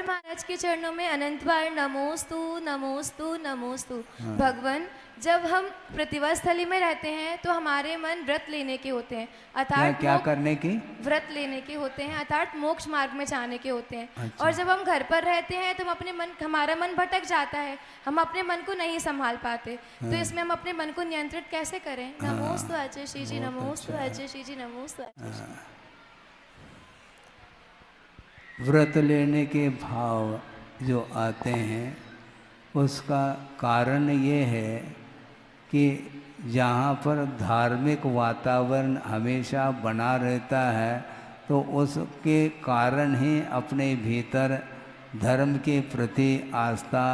महाराज के चरणों में अनंत बार नमोस्तु नमोस्तु नमोस्तु। भगवान, जब हम प्रतिभा स्थली में रहते हैं तो हमारे मन व्रत लेने के होते हैं, अर्थात क्या करने की? व्रत लेने के होते हैं, अर्थात मोक्ष मार्ग में जाने के होते हैं। अच्छा। और जब हम घर पर रहते हैं तो हमारा मन भटक जाता है, हम अपने मन को नहीं संभाल पाते। तो इसमें हम अपने मन को नियंत्रित कैसे करें? नमोस्तु आचार्य श्री जी, नमोस्तु आचार्य श्री जी, नमोस्तु आचार्य श्री जी। व्रत लेने के भाव जो आते हैं उसका कारण ये है कि जहाँ पर धार्मिक वातावरण हमेशा बना रहता है तो उसके कारण ही अपने भीतर धर्म के प्रति आस्था,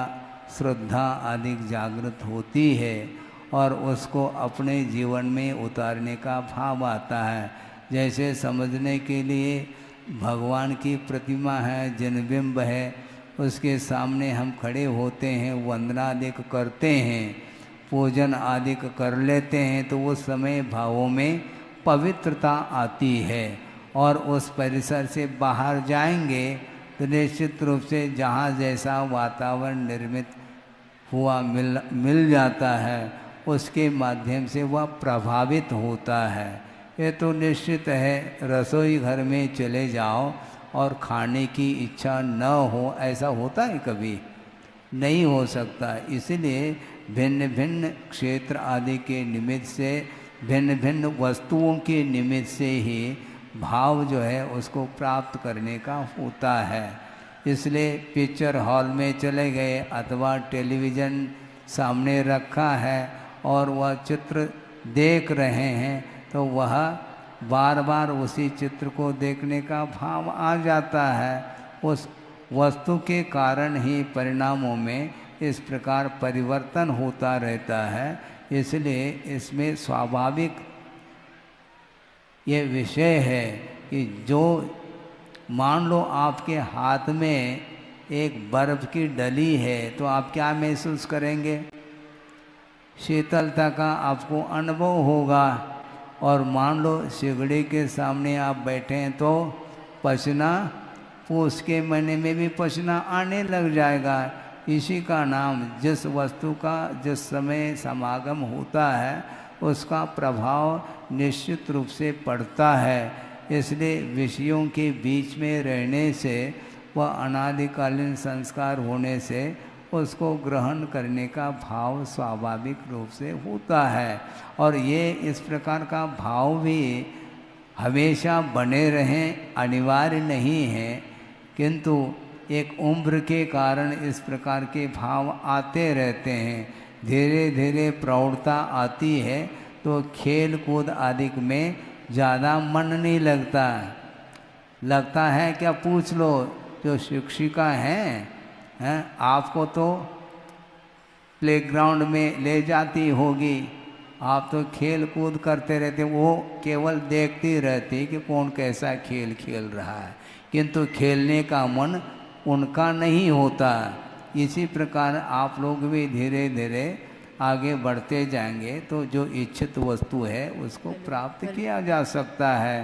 श्रद्धा आदि जागृत होती है और उसको अपने जीवन में उतारने का भाव आता है। जैसे समझने के लिए भगवान की प्रतिमा है, जन्मबिंब है, उसके सामने हम खड़े होते हैं, वंदना आदि करते हैं, पूजन आदि कर लेते हैं, तो उस समय भावों में पवित्रता आती है। और उस परिसर से बाहर जाएंगे तो निश्चित रूप से जहाँ जैसा वातावरण निर्मित हुआ मिल जाता है उसके माध्यम से वह प्रभावित होता है। ये तो निश्चित है, रसोई घर में चले जाओ और खाने की इच्छा न हो, ऐसा होता है कभी? नहीं हो सकता। इसलिए भिन्न भिन्न क्षेत्र आदि के निमित्त से, भिन्न भिन्न वस्तुओं के निमित्त से ही भाव जो है उसको प्राप्त करने का होता है। इसलिए पिक्चर हॉल में चले गए अथवा टेलीविज़न सामने रखा है और वह चित्र देख रहे हैं तो वह बार बार उसी चित्र को देखने का भाव आ जाता है। उस वस्तु के कारण ही परिणामों में इस प्रकार परिवर्तन होता रहता है। इसलिए इसमें स्वाभाविक ये विषय है कि जो मान लो आपके हाथ में एक बर्फ़ की डली है तो आप क्या महसूस करेंगे? शीतलता का आपको अनुभव होगा। और मान लो सिगड़ी के सामने आप बैठे हैं तो पसीना, पूछ के महीने में भी पसीना आने लग जाएगा। इसी का नाम जिस वस्तु का जिस समय समागम होता है उसका प्रभाव निश्चित रूप से पड़ता है। इसलिए विषयों के बीच में रहने से वह अनादिकालीन संस्कार होने से उसको ग्रहण करने का भाव स्वाभाविक रूप से होता है। और ये इस प्रकार का भाव भी हमेशा बने रहें अनिवार्य नहीं है, किंतु एक उम्र के कारण इस प्रकार के भाव आते रहते हैं। धीरे धीरे प्रौढ़ता आती है तो खेल कूद आदि में ज़्यादा मन नहीं लगता है क्या? पूछ लो जो शिक्षिका हैं आपको तो प्लेग्राउंड में ले जाती होगी, आप तो खेल कूद करते रहते, वो केवल देखती रहती कि कौन कैसा खेल खेल रहा है, किंतु खेलने का मन उनका नहीं होता। इसी प्रकार आप लोग भी धीरे धीरे आगे बढ़ते जाएंगे तो जो इच्छित वस्तु है उसको प्राप्त किया जा सकता है।